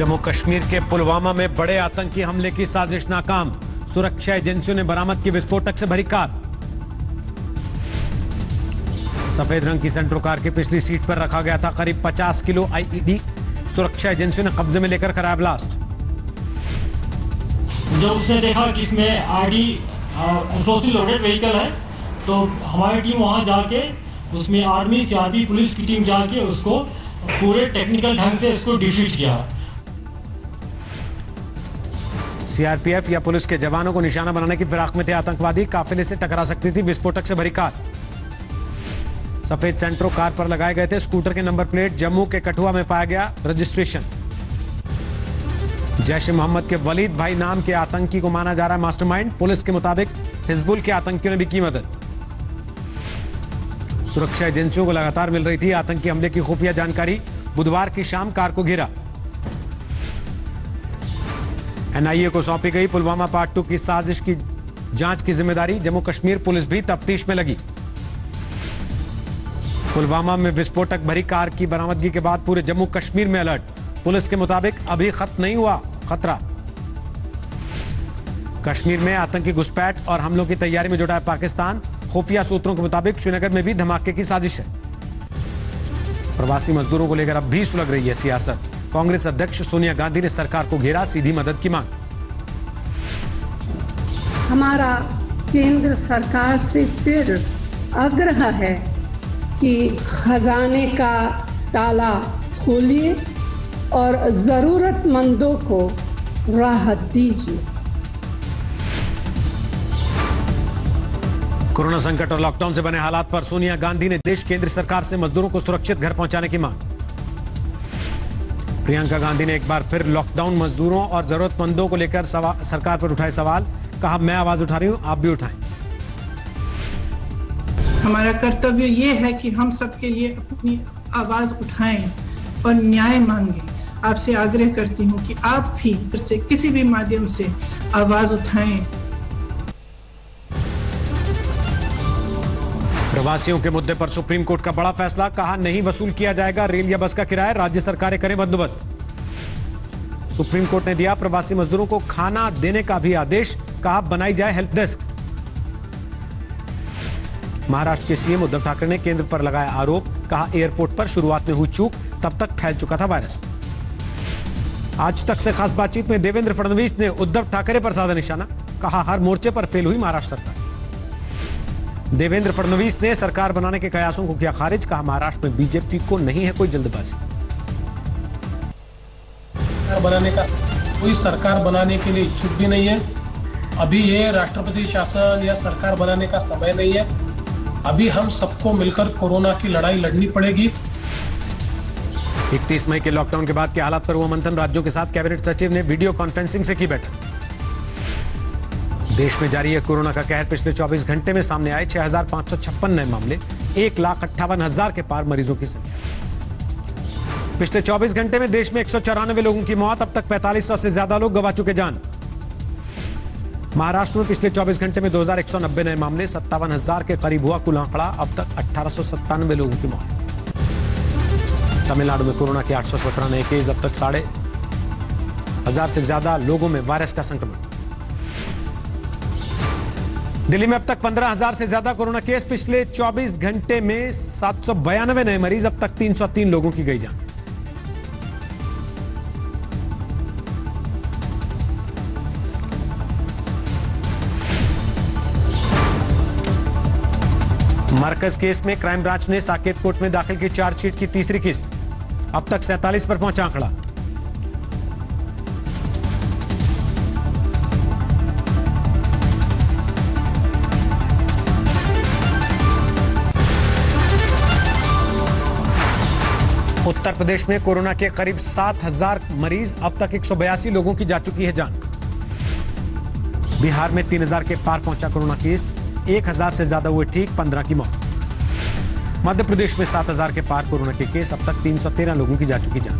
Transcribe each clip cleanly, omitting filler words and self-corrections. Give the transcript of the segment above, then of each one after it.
जम्मू कश्मीर के पुलवामा में बड़े आतंकी हमले की साजिश नाकाम, सुरक्षा एजेंसियों ने बरामद की विस्फोटक से भरी कार। सफेद रंग की सेंट्रो कार की पिछली सीट पर रखा गया था करीब 50 किलो आईईडी, सुरक्षा एजेंसियों ने कब्जे में लेकर कराया ब्लास्ट। जब उसने देखा कि इसमें आरडी एक्सप्लोसिव लोडेड व्हीकल है, तो हमारी टीम वहां जाके उसमें आर्मी सीआरपी पुलिस की टीम जाके उसको पूरे टेक्निकल ढंग से इसको डिफीट किया। सीआरपीएफ या पुलिस के जवानों को निशाना बनाने की फिराक में थे आतंकवादी, काफिले से टकरा सकती थी विस्फोटक से भरी कार। सफेद सेंट्रो कार पर लगाए गए थे स्कूटर के नंबर प्लेट, जम्मू के कठुआ में पाया गया रजिस्ट्रेशन। जैश-ए-मोहम्मद के वलीद भाई नाम के आतंकी को माना जा रहा है मास्टरमाइंड, पुलिस के मुताबिक हिजबुल के आतंकियों ने भी की मदद। सुरक्षा एजेंसियों को लगातार मिल रही थी आतंकी हमले की खुफिया जानकारी, बुधवार की शाम कार को घेरा। एनआईए को सौंपी गई पुलवामा पार्ट 2 की साजिश की जांच की जिम्मेदारी, जम्मू कश्मीर पुलिस भी तफ्तीश में लगी। पुलवामा में विस्फोटक भरी कार की बरामदगी के बाद पूरे जम्मू कश्मीर में अलर्ट, पुलिस के मुताबिक अभी खत्म नहीं हुआ खतरा। कश्मीर में आतंकी घुसपैठ और हमलों की तैयारी में जुटा है पाकिस्तान, खुफिया सूत्रों के मुताबिक श्रीनगर में भी धमाके की साजिश है। प्रवासी मजदूरों को लेकर अब भी सुलग रही है सियासत, कांग्रेस अध्यक्ष सोनिया गांधी ने सरकार को घेरा, सीधी मदद की मांग। हमारा केंद्र सरकार से फिर आग्रह है कि खजाने का ताला खोलिए और जरूरतमंदों को राहत दीजिए। कोरोना संकट और लॉकडाउन से बने हालात पर सोनिया गांधी ने देश केंद्र सरकार से मजदूरों को सुरक्षित घर पहुंचाने की मांग। प्रियंका गांधी ने एक बार फिर लॉकडाउन मजदूरों और जरूरतमंदों को लेकर सरकार पर उठाए सवाल, कहा मैं आवाज उठा रही हूं, आप भी उठाएं। हमारा कर्तव्य ये है कि हम सबके लिए अपनी आवाज उठाएं और न्याय मांगें। आपसे आग्रह करती हूं कि आप भी इससे किसी भी माध्यम से आवाज उठाएं। प्रवासियों के मुद्दे पर सुप्रीम कोर्ट का बड़ा फैसला, कहा नहीं वसूल किया जाएगा रेल या बस का किराया, राज्य सरकारें करें बंदोबस्त। सुप्रीम कोर्ट ने दिया प्रवासी मजदूरों को खाना देने का भी आदेश, कहा बनाई जाए हेल्प डेस्क। महाराष्ट्र के सीएम उद्धव ठाकरे ने केंद्र पर लगाया आरोप, कहा एयरपोर्ट पर शुरुआत में हुई चूक, तब तक फैल चुका था वायरस। आज तक से खास बातचीत में देवेंद्र फडणवीस ने उद्धव ठाकरे पर साधा निशाना, कहा हर मोर्चे पर फेल हुई महाराष्ट्र सरकार। देवेंद्र फडणवीस ने सरकार बनाने के कयासों को किया खारिज, कहा महाराष्ट्र में बीजेपी को नहीं है कोई जल्दबाजी। कोई सरकार बनाने के लिए इच्छुक भी नहीं है। अभी ये राष्ट्रपति शासन या सरकार बनाने का समय नहीं है। अभी हम सबको मिलकर कोरोना की लड़ाई लड़नी पड़ेगी। 31 मई के लॉकडाउन के बाद के हालात पर हुआ मंथन, राज्यों के साथ कैबिनेट सचिव ने वीडियो कॉन्फ्रेंसिंग से की बैठक। देश में जारी है कोरोना का कहर, पिछले 24 घंटे में सामने आए 6,556 नए मामले, 1,58,000 के पार मरीजों की संख्या। पिछले 24 घंटे में देश में 194 लोगों की मौत, अब तक 4500 से ज्यादा लोग गंवा चुके जान। महाराष्ट्र में पिछले 24 घंटे में 2,190 नए मामले, 57,000 के करीब हुआ कुल आंकड़ा, अब तक 1,897 लोगों की मौत। तमिलनाडु में कोरोना के 817 नए केस, अब तक 1,500 से ज्यादा लोगों में वायरस का संक्रमण। दिल्ली में अब तक 15,000 से ज्यादा कोरोना केस, पिछले 24 घंटे में 792 नए मरीज, अब तक 303 लोगों की गई जान। मरकज केस में क्राइम ब्रांच ने साकेत कोर्ट में दाखिल की चार्जशीट की तीसरी किस्त, अब तक 47 पर पहुंचा आंकड़ा। उत्तर प्रदेश में कोरोना के करीब 7,000 मरीज, अब तक 182 लोगों की जा चुकी है जान। बिहार में 3,000 के पार पहुंचा कोरोना केस, 1,000 से ज्यादा हुए ठीक, 15 की मौत। मध्य प्रदेश में 7,000 के पार कोरोना के केस, अब तक 313 लोगों की जा चुकी जान।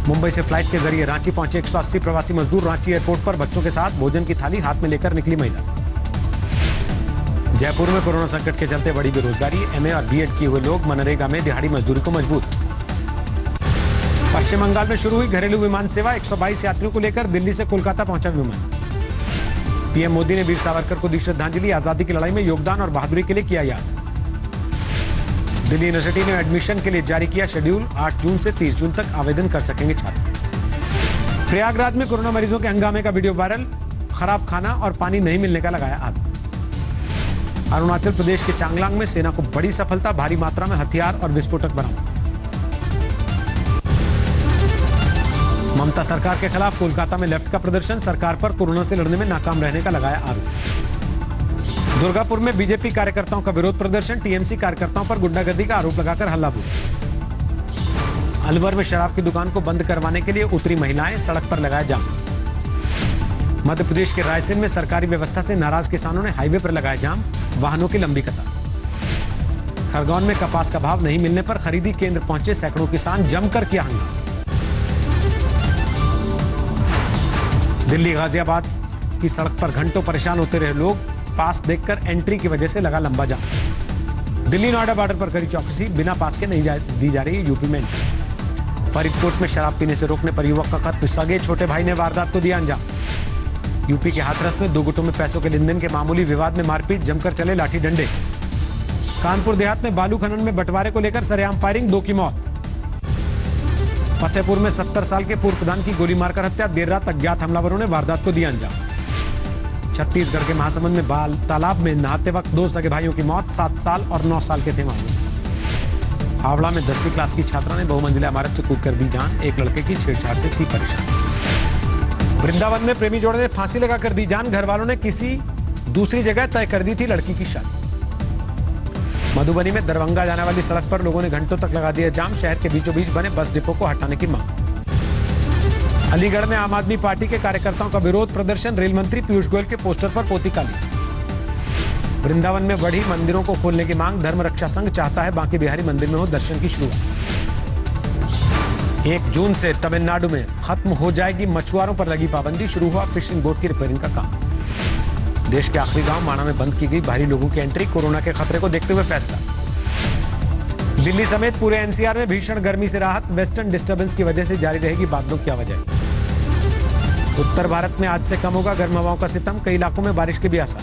मुंबई से फ्लाइट के जरिए रांची पहुंचे 180 प्रवासी मजदूर, रांची एयरपोर्ट पर बच्चों के साथ भोजन की थाली हाथ में लेकर निकली महिला। जयपुर में कोरोना संकट के चलते बड़ी बेरोजगारी, एमए और बीएड किए हुए लोग मनरेगा में दिहाड़ी मजदूरी को मजबूर। पश्चिम बंगाल में शुरू हुई घरेलू विमान सेवा, 122 यात्रियों को लेकर दिल्ली से कोलकाता पहुंचा विमान। पीएम मोदी ने वीर सावरकर को दी श्रद्धांजलि, आजादी की लड़ाई में योगदान और बहादुरी के लिए किया याद। दिल्ली यूनिवर्सिटी ने एडमिशन के लिए जारी किया शेड्यूल, 8 जून से 30 जून तक आवेदन कर सकेंगे छात्र। प्रयागराज में कोरोना मरीजों के हंगामे का वीडियो वायरल, खराब खाना और पानी नहीं मिलने का लगाया आरोप। अरुणाचल प्रदेश के चांगलांग में सेना को बड़ी सफलता, भारी मात्रा में हथियार और विस्फोटक बरामद। ममता सरकार के खिलाफ कोलकाता में लेफ्ट का प्रदर्शन, सरकार पर कोरोना से लड़ने में नाकाम रहने का लगाया आरोप। दुर्गापुर में बीजेपी कार्यकर्ताओं का विरोध प्रदर्शन, टीएमसी कार्यकर्ताओं पर गुंडागर्दी का आरोप लगाकर हल्ला बोल। अलवर में शराब की दुकान को बंद करवाने के लिए उतरी महिलाएं, सड़क पर लगाया जाम। मध्य प्रदेश के रायसेन में सरकारी व्यवस्था से नाराज किसानों ने हाईवे पर लगाया जाम, वाहनों की लंबी कतार। खरगोन में कपास का भाव नहीं मिलने पर खरीदी केंद्र पहुंचे सैकड़ों किसान, जमकर किया हंगामा। दिल्ली गाजियाबाद की सड़क पर घंटों परेशान होते रहे लोग, पास देखकर एंट्री की वजह से लगा लंबा जाम। दिल्ली नोएडा बॉर्डर पर कड़ी चौकसी, बिना पास के नहीं दी जा रही यूपी में एंट्री। फरीदकोट में शराब पीने से रोकने पर युवक का कत्ल, सगे छोटे भाई ने वारदात को दिया अंजाम। यूपी के हाथरस में 2 गुटों में पैसों के लेनदेन के मामूली विवाद में मारपीट, जमकर चले लाठी डंडे। कानपुर देहात में बालू खनन में बंटवारे को लेकर सरेआम फायरिंग, 2 की मौत। फतेहपुर में 70 साल के पूर्व प्रधान की गोली मारकर हत्या, देर रात अज्ञात हमलावरों ने वारदात को दिया अंजाम। छत्तीसगढ़ के महासमुंद में बाल तालाब में नहाते वक्त 2 सगे भाइयों की मौत, 7 साल और 9 साल के थे मामले। हावड़ा में 10वीं क्लास की छात्रा ने बहुमंजिला इमारत से कूद कर दी जान, एक लड़के की छेड़छाड़ से थी परेशान। वृंदावन में प्रेमी जोड़े ने फांसी लगाकर दी जान, घर वालों ने किसी दूसरी जगह तय कर दी थी लड़की की शादी। मधुबनी में दरभंगा जाने वाली सड़क पर लोगों ने घंटों तक लगा दिया जाम, शहर के बीचों बीच बने बस डिपो को हटाने की मांग। अलीगढ़ में आम आदमी पार्टी के कार्यकर्ताओं का विरोध प्रदर्शन, रेल मंत्री पीयूष गोयल के पोस्टर पर पोती काली। वृंदावन में बढ़ी मंदिरों को खोलने की मांग, धर्म रक्षा संघ चाहता है बांके बिहारी मंदिर में हो दर्शन की शुरुआत। 1 जून से तमिलनाडु में खत्म हो जाएगी मछुआरों पर लगी पाबंदी, शुरू हुआ फिशिंग बोट की रिपेयरिंग का काम। देश के आखिरी गांव माणा में बंद की गई बाहरी लोगों की एंट्री, कोरोना के खतरे को देखते हुए फैसला। दिल्ली समेत पूरे एनसीआर में भीषण गर्मी से राहत, वेस्टर्न डिस्टर्बेंस की वजह से जारी रहेगी बादलों की आवाजाही। उत्तर भारत में आज से कम होगा गर्म हवाओं का सितम, कई इलाकों में बारिश के भी आसार।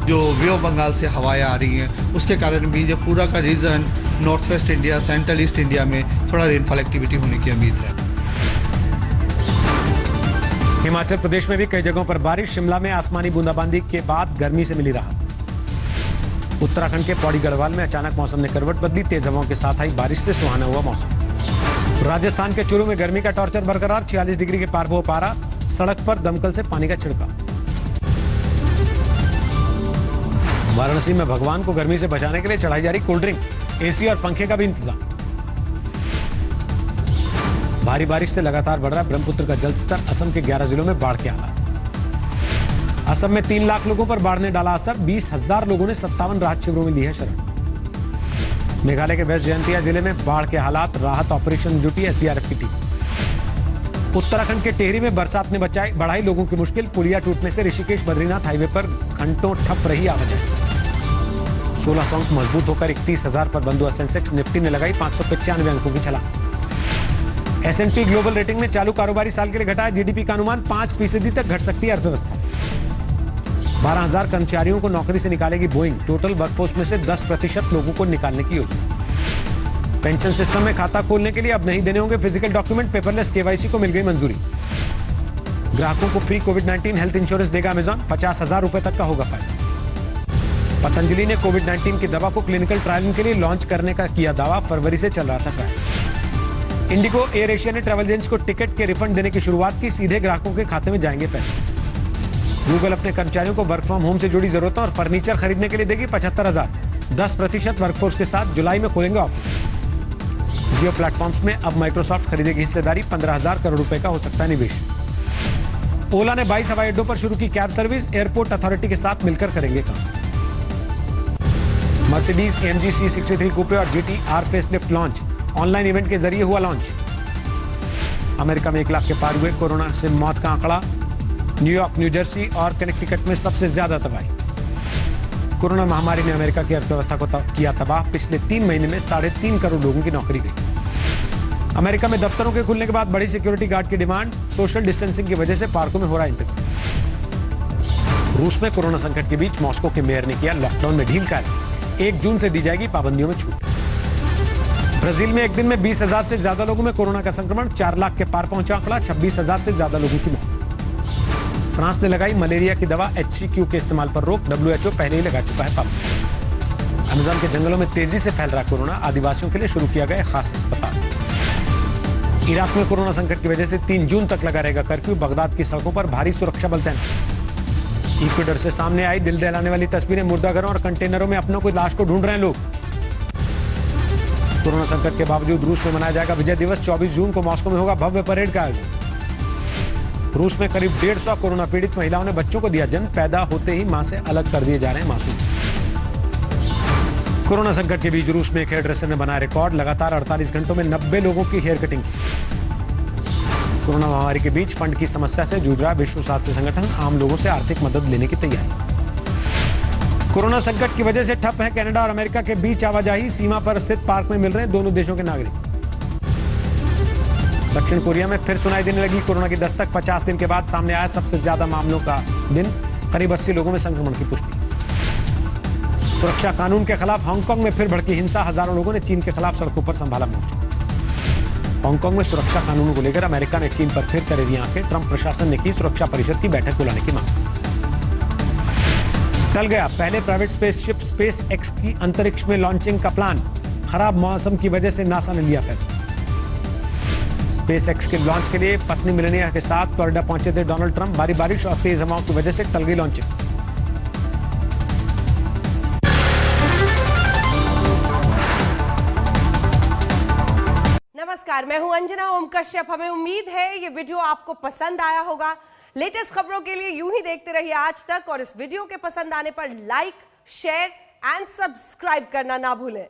जो वे ऑफ बंगाल से हवाएं आ रही हैं, उसके कारण भी जो पूरा का region north west India, central east India में थोड़ा रेनफॉल एक्टिविटी होने की उम्मीद है। हिमाचल प्रदेश में भी कई जगहों पर बारिश, शिमला में आसमानी बूंदाबांदी के बाद गर्मी से मिली राहत। उत्तराखंड के पौड़ी गढ़वाल में अचानक मौसम ने करवट बदली, तेज हवाओं के साथ आई बारिश से सुहाना हुआ मौसम। राजस्थान के चूरू में गर्मी का टॉर्चर बरकरार, 46 डिग्री के पार हो पारा, सड़क पर दमकल से पानी का छिड़काव। वाराणसी में भगवान को गर्मी से बचाने के लिए चढ़ाई जा रही कोल्ड ड्रिंक, एसी और पंखे का भी इंतजाम। भारी बारिश से लगातार बढ़ रहा ब्रह्मपुत्र का जलस्तर, असम के 11 जिलों में बाढ़ के हालात। असम में 3 लाख लोगों पर बाढ़ ने डाला असर, 20,000 लोगों ने 57 राहत शिविरों में ली है शरण। मेघालय के वेस्ट जयंतिया जिले में बाढ़ के हालात, राहत ऑपरेशन जुटी एसडीआरएफ की टीम। उत्तराखंड के टेहरी में बरसात ने बढ़ाई लोगों की मुश्किल, पुलिया टूटने से ऋषिकेश बद्रीनाथ हाईवे पर घंटों ठप रही आवाजाही। 1600 अंक मजबूत होकर 31,000 पर बंद हुआ सेंसेक्स, निफ्टी ने लगाई 595 अंकों की छलांग। S&P ग्लोबल रेटिंग ने चालू कारोबारी साल के लिए घटाया जीडीपी का अनुमान, 5% तक घट सकती है अर्थव्यवस्था। 12,000 कर्मचारियों को नौकरी से निकालेगी बोइंग, टोटल वर्कफोर्स में से 10% लोगों को निकालने की योजना। पेंशन सिस्टम में खाता खोलने के लिए अब नहीं देने होंगे फिजिकल डॉक्यूमेंट, पेपरलेस केवाईसी को मिल गई मंजूरी। ग्राहकों को फ्री कोविड-19 हेल्थ इंश्योरेंस देगा अमेजॉन, 50,000 रुपए तक का होगा फायदा। पतंजलि ने कोविड-19 की दवा को क्लिनिकल ट्रायलिंग के लिए लॉन्च करने का किया दावा, फरवरी से चल रहा था ट्रायल। इंडिगो एयर एशिया ने ट्रैवल एजेंट्स को टिकट के रिफंड देने की शुरुआत की, सीधे ग्राहकों के खाते में जाएंगे पैसे। गूगल अपने कर्मचारियों को वर्क फ्रॉम होम से जुड़ी जरूरतों और फर्नीचर खरीदने के लिए देगी 75,000, 10% वर्कफोर्स के साथ जुलाई में खोलेंगे ऑफिस। जियो प्लेटफॉर्म्स में अब माइक्रोसॉफ्ट खरीदेगी हिस्सेदारी, 15,000 करोड़ रुपए का हो सकता है निवेश। ओला ने 22 हवाई अड्डों पर शुरू की कैब सर्विस, एयरपोर्ट अथॉरिटी के साथ मिलकर करेंगे काम। मर्सिडीज AMG C63 कूपे और GT R facelift launch, online event के जरिए हुआ लॉन्च। अमेरिका में 1 लाख के पार हुए कोरोना से मौत का आंकड़ा, न्यूयॉर्क, न्यू जर्सी और कनेक्टिकट में सबसे ज्यादा तबाही। कोरोना महामारी ने अमेरिका की अर्थव्यवस्था को किया तबाह, पिछले 3 महीने में 3.5 करोड़ लोगों की नौकरी गई। अमेरिका में दफ्तरों के खुलने के बाद बढ़ी सिक्योरिटी गार्ड की डिमांड, सोशल डिस्टेंसिंग की वजह से पार्कों में हो रहा इंतजाम। रूस में कोरोना संकट के बीच मॉस्को के मेयर ने किया लॉकडाउन में ढील का ऐलान, 1 जून से दी जाएगी पाबंदियों में छूट। ब्राजील में एक दिन में 20,000 से ज्यादा लोगों में कोरोना का संक्रमण, 4 लाख के पार पहुंचा आंकड़ा, 26,000 से ज्यादा लोगों की मौत। फ्रांस ने लगाई मलेरिया की दवा HCQ के इस्तेमाल पर रोक, WHO पहले ही लगा चुका है पाबंदी। अमेज़न के जंगलों में तेजी से फैल रहा कोरोना, आदिवासियों के लिए शुरू किया गया खास अस्पताल। इराक में कोरोना संकट की वजह से 3 जून तक लगा रहेगा कर्फ्यू, बगदाद की सड़कों पर भारी सुरक्षा बल तैनात। इक्वेडर से सामने आई दिल दहलाने वाली तस्वीरें, मुर्दाघरों और कंटेनरों में अपनों को लाश को ढूंढ रहे हैं लोग। कोरोना संकट के बावजूद रूस में मनाया जाएगा विजय दिवस, 24 जून को मॉस्को में होगा भव्य परेड का आयोजन। रूस में करीब 150 कोरोना पीड़ित महिलाओं ने बच्चों को दिया जन्म, पैदा होते ही मां से अलग कर दिए जा रहे हैं मासूम। कोरोना संकट के बीच रूस में एक हेयर ड्रेसर ने बनाया रिकॉर्ड, लगातार 48 घंटों में 90 लोगों की हेयर कटिंग की। कोरोना महामारी के बीच फंड की समस्या से जूझ रहा विश्व स्वास्थ्य संगठन, आम लोगों से आर्थिक मदद लेने की तैयारी। कोरोना संकट की वजह से ठप है कनाडा और अमेरिका के बीच आवाजाही, सीमा पर स्थित पार्क में मिल रहे हैं दोनों देशों के नागरिक। दक्षिण कोरिया में फिर सुनाई देने लगी कोरोना की दस्तक, 50 दिन के बाद सामने आया सबसे ज्यादा मामलों का दिन, करीब 80 लोगों में संक्रमण की पुष्टि। सुरक्षा कानून के खिलाफ हांगकांग में फिर भड़की हिंसा, हजारों लोगों ने चीन के खिलाफ सड़कों पर संभाला मोर्चा। हांगकांग में सुरक्षा कानूनों को लेकर अमेरिका ने चीन पर फिर करेगी आंखें, ट्रंप प्रशासन ने की सुरक्षा परिषद की बैठक बुलाने की मांग। टल गया पहले प्राइवेट स्पेसशिप SpaceX की अंतरिक्ष में लॉन्चिंग का प्लान, खराब मौसम की वजह से नासा ने लिया फैसला। SpaceX के लॉन्च के लिए पत्नी मेलानिया के साथ फ्लोरिडा पहुंचे थे डोनाल्ड ट्रंप, भारी बारिश और तेज हवाओं की वजह से टल गई लॉन्चिंग। नमस्कार, मैं हूं अंजना ओम कश्यप। हमें उम्मीद है ये वीडियो आपको पसंद आया होगा। लेटेस्ट खबरों के लिए यूं ही देखते रहिए आज तक, और इस वीडियो के पसंद आने पर लाइक, शेयर एंड सब्सक्राइब करना ना भूलें।